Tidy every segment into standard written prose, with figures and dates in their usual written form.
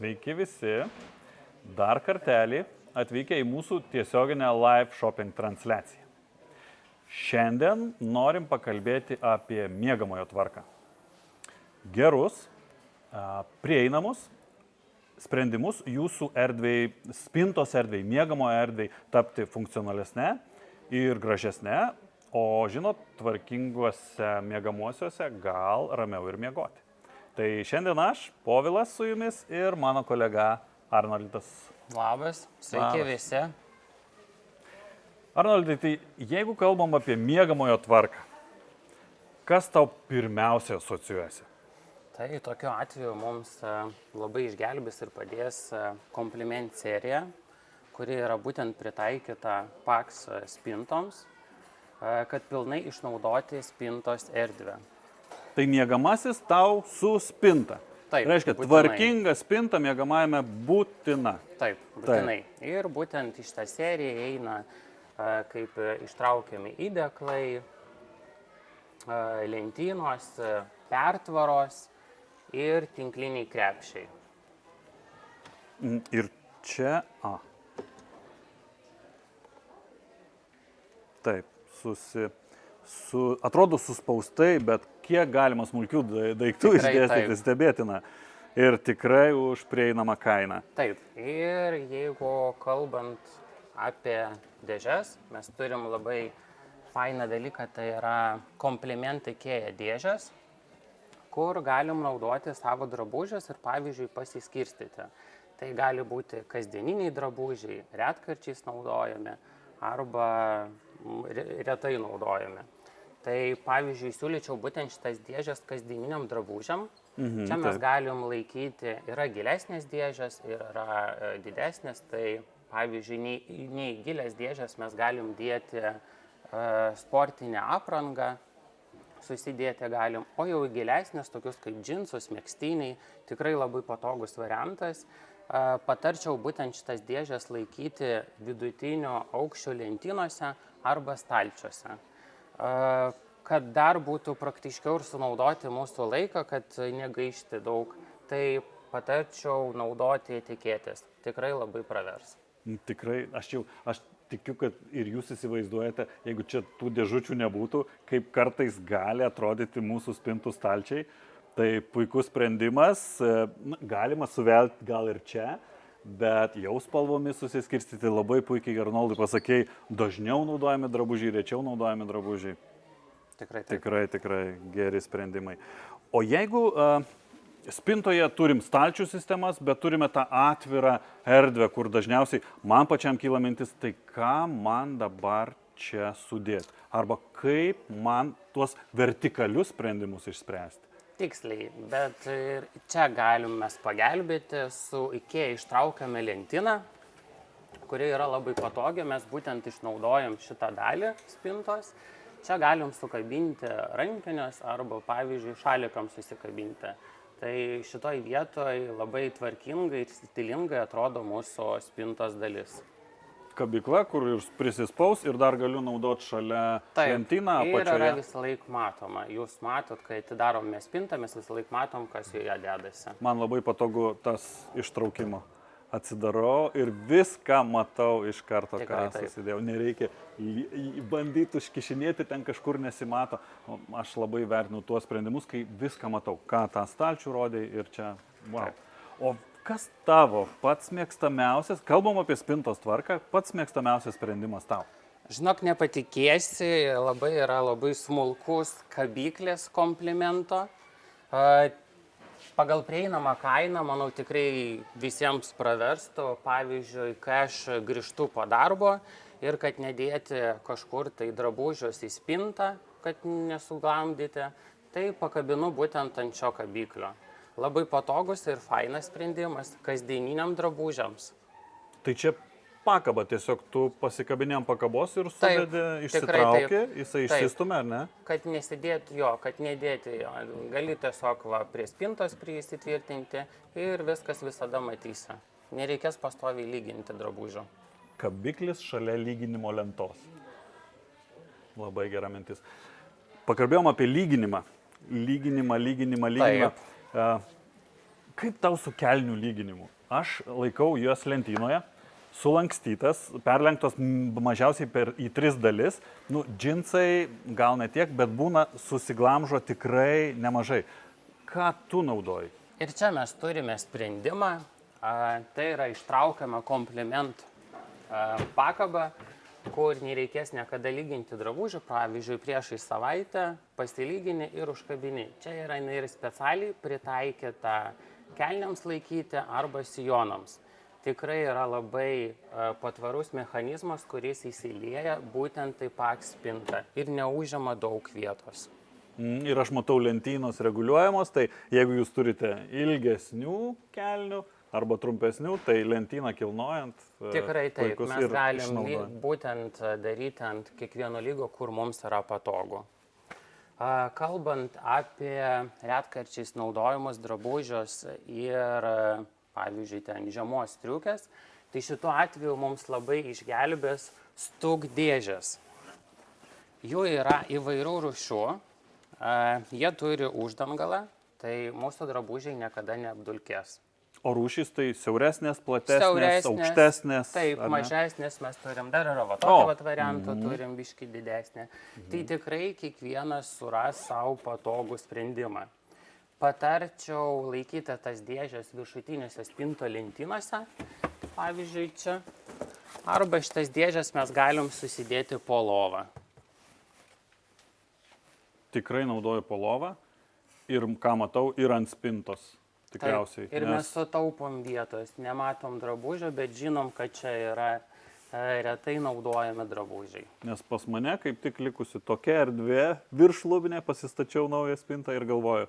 Sveiki visi, dar kartelį atvykę į mūsų tiesioginę live shopping transliaciją. Šiandien norim pakalbėti apie miegamojo tvarką. Gerus, prieinamus sprendimus jūsų erdvėj, spintos erdvėj, miegamojo erdvėj tapti funkcionalesnė ir gražesnė, o žinot, tvarkinguose miegamuosiuose gal ramiau ir miegoti. Tai šiandien aš, Povilas su jumis ir mano kolega Arnoldas. Labas, sveiki visi. Arnoldai, tai jeigu kalbam apie miegamojo tvarką, kas tau pirmiausia asocijuojasi? Tai tokiu atveju mums labai išgelbės ir padės Compliment serija, kuri yra būtent pritaikyta Pax spintoms, kad pilnai išnaudoti spintos erdvę. Tai miegamasis tau su spinta. Taip, reiškia, būtinai. Tvarkinga spinta miegamajame būtina. Taip, būtinai. Ir būtent iš tą seriją eina kaip ištraukiami įdėklai, lentynos, pertvaros ir tinkliniai krepšiai. Ir čia, taip, atrodo suspaustai, bet kiek galima smulkių daiktų išdėstyti stebėtina ir tikrai už prieinamą kainą. Taip, ir jeigu kalbant apie dėžes, mes turim labai fainą dalyką, tai yra Compliment IKEA dėžes, kur galim naudoti savo drabužius ir pavyzdžiui pasiskirstyti. Tai gali būti kasdieniniai drabužiai, retkarčiais naudojami arba retai naudojami. Tai pavyzdžiui, siūlyčiau būtent šitas dėžės kasdieniniam drabužiam. Čia mes galim laikyti, yra gilesnės dėžės ir yra didesnės. Tai pavyzdžiui, nei gilės dėžės mes galim dėti sportinę aprangą, susidėti galim, o jau gilesnės, tokius kaip džinsus, megztiniai, tikrai labai patogus variantas. Patarčiau būtent šitas dėžės laikyti vidutinio aukščio lentynose arba stalčiuose. Kad dar būtų praktiškiau ir sunaudoti mūsų laiką, kad negaišti daug, tai patarčiau naudoti etiketės. Tikrai labai pravers. Tikrai, aš tikiu, kad ir jūs įsivaizduojate, jeigu čia tų dėžučių nebūtų, kaip kartais gali atrodyti mūsų spintų stalčiai. Tai puikus sprendimas, galima suvelti gal ir čia, bet jau spalvomis susiskirstyti labai puikiai, Arnoldai pasakėjai, dažniau naudojami drabužiai, rečiau naudojami drabužiai. Tikrai geri sprendimai. O jeigu spintoje turim stalčių sistemas, bet turime tą atvirą erdvę, kur dažniausiai man pačiam kyla mintis, tai ką man dabar čia sudėti? Arba kaip man tuos vertikalius sprendimus išspręsti? Tiksliai, bet ir čia galim mes pagelbėti, su IKEA ištraukiame lentyną, kuri yra labai patogi, mes būtent išnaudojam šitą dalį spintos. Čia galim sukabinti rankinius arba, pavyzdžiui, šalikams susikabinti. Tai šitoj vietoj labai tvarkingai ir stilingai atrodo mūsų spintos dalis. Kabykla, kur jūs prisispaus ir dar galiu naudoti šalia lentyną apačioje. Ir yra visą laiką matoma. Jūs matot, kai atidarome spintą, mes visą laiką matom, kas joje dedasi. Man labai patogu tas ištraukimo. Atsidarau ir viską matau iš karto, ką susidėjau. Nereikia bandyti užkišinėti, ten kažkur nesimato. Aš labai vertinu tuos sprendimus, kai viską matau, ką tą stalčių rodė ir čia. Wow. O kas tavo pats mėgstamiausias, kalbam apie spintos tvarką, pats mėgstamiausias sprendimas tau? Žinok, nepatikėsi, labai smulkus kabyklės Complimento. Pagal prieinamą kainą, manau, tikrai visiems praverstų. Pavyzdžiui, kai aš grįžtu po darbo ir kad nedėti kažkur tai drabužius į spintą, kad nesuglamdyti, tai pakabinu būtent ant šio kabyklio. Labai patogus ir fainas sprendimas kasdieniniam drabužiams. Tai čia pakaba, tiesiog tu pasikabini ant pakabos ir sudedi, išsitrauki, jisai išsistumia, ar ne? Kad nesidėti kad nedėti jo. Gali tiesiog prie spintos prisitvirtinti ir viskas visada matysi. Nereikės pastoviai lyginti drabužių. Kabiklis šalia lyginimo lentos. Labai gera mintis. Pakalbėjom apie lyginimą. Lyginimą. Kaip tau su kelnių lyginimu? Aš laikau juos lentynoje, sulankstytas, perlenktos mažiausiai į 3 dalis. Nu, džinsai gal ne tiek, bet būna susiglamžo tikrai nemažai. Ką tu naudoji? Ir čia mes turime sprendimą, tai yra ištraukiama kompliment pakaba, kur nereikės niekada lyginti drabužių, pavyzdžiui, priešai savaitę pasilygini ir užkabini. Čia yra ir specialiai pritaikyta kelniams laikyti arba sijonams. Tikrai yra labai patvarus mechanizmas, kuris įsilieja būtent taip pat spinta ir neužima daug vietos. Ir aš matau lentynos reguliuojamos, tai jeigu jūs turite ilgesnių kelnių arba trumpesnių, tai lentyną kilnojant. Tikrai taip, mes galim būtent daryti ant kiekvieno lygo, kur mums yra patogu. Kalbant apie retkarčiais naudojimus drabužius ir, pavyzdžiui, ten žiemos striukės, tai šituo atveju mums labai išgelbės stūgdėžės. Jų yra įvairių rūšių, jie turi uždangalą, tai mūsų drabužiai niekada neapdulkės. O rūšys tai siauresnės, platesnės, aukštesnės? Taip, mažesnės mes turim, dar yra tokio varianto, turim biškį didesnę. Tai tikrai kiekvienas suras savo patogų sprendimą. Patarčiau laikyti tas dėžės viršutinėse spinto lentynose, pavyzdžiui čia, arba šitas dėžės mes galim susidėti po lovą. Tikrai naudoju po lovą ir, ką matau, ir ant spintos. Tikriausiai. Taip, ir mes sutaupom vietos, nematom drabužio, bet žinom, kad čia yra retai naudojami drabužiai. Nes pas mane kaip tik likusi tokia erdvė, virš lubinė, pasistačiau naują spintą ir galvoju,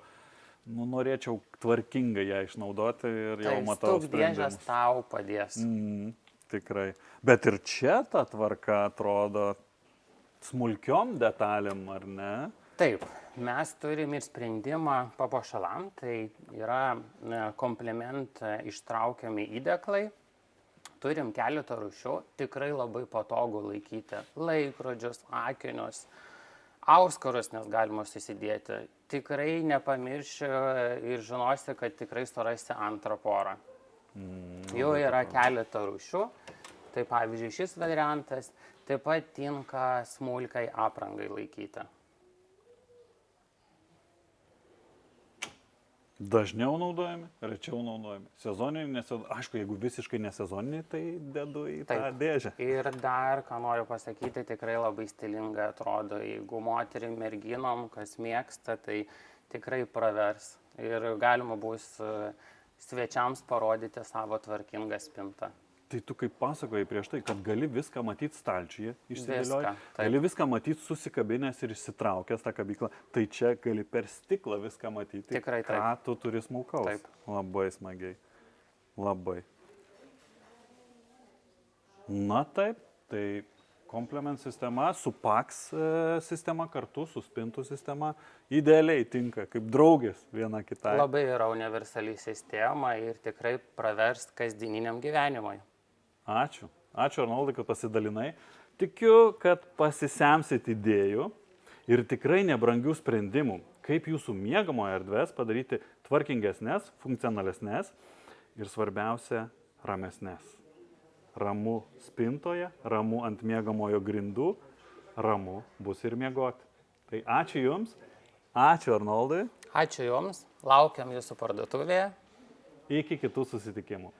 norėčiau tvarkingai ją išnaudoti ir jau matau sprendimus. Stūgdėžės tau padės. Tikrai. Bet ir čia ta tvarka atrodo smulkiom detalėm, ar ne? Taip, mes turim ir sprendimą papuošalam, tai yra kompliment ištraukiami įdeklai, turim keletą rūšių, tikrai labai patogu laikyti laikrodžius, akinius, auskarus nes galima susidėti. Tikrai nepamiršiu ir žinosi, kad tikrai surasti antrą porą. Jau yra keletą rūšių, tai pavyzdžiui šis variantas taip pat tinka smulkai aprangai laikyti. Dažniau naudojami, rečiau naudojami. Sezoniniai, aišku, jeigu visiškai nesezoniniai, tai dedu į tą dėžę. Ir dar, ką noriu pasakyti, tikrai labai stilingai atrodo. Jeigu moterim, merginom, kas mėgsta, tai tikrai pravers. Ir galima bus svečiams parodyti savo tvarkingą spintą. Tai tu kaip pasakojai prieš tai, kad gali viską matyti stalčiuje, išsidėlioji, gali viską matyti susikabinęs ir išsitraukęs tą kabyklą, tai čia gali per stiklą viską matyti, tikrai, ką tu turi smulkaus. Taip. Labai smagiai. Labai. Na taip, tai komplement sistema su PAX sistema kartu, su spintų sistema idealiai tinka, kaip draugės viena kitai. Labai yra universali sistema ir tikrai pravers kasdieniniam gyvenimui. Ačiū. Ačiū, Arnoldai, kad pasidalinai. Tikiu, kad pasisemsit idėjų ir tikrai nebrangių sprendimų, kaip jūsų miegamojo erdvės padaryti tvarkingesnės, funkcionalesnės ir svarbiausia, ramesnės. Ramu spintoje, ramu ant miegamojo grindų, ramu bus ir miegoti. Tai ačiū Jums, ačiū Arnoldai. Ačiū Jums, laukiam Jūsų parduotuvėje. Iki kitų susitikimų.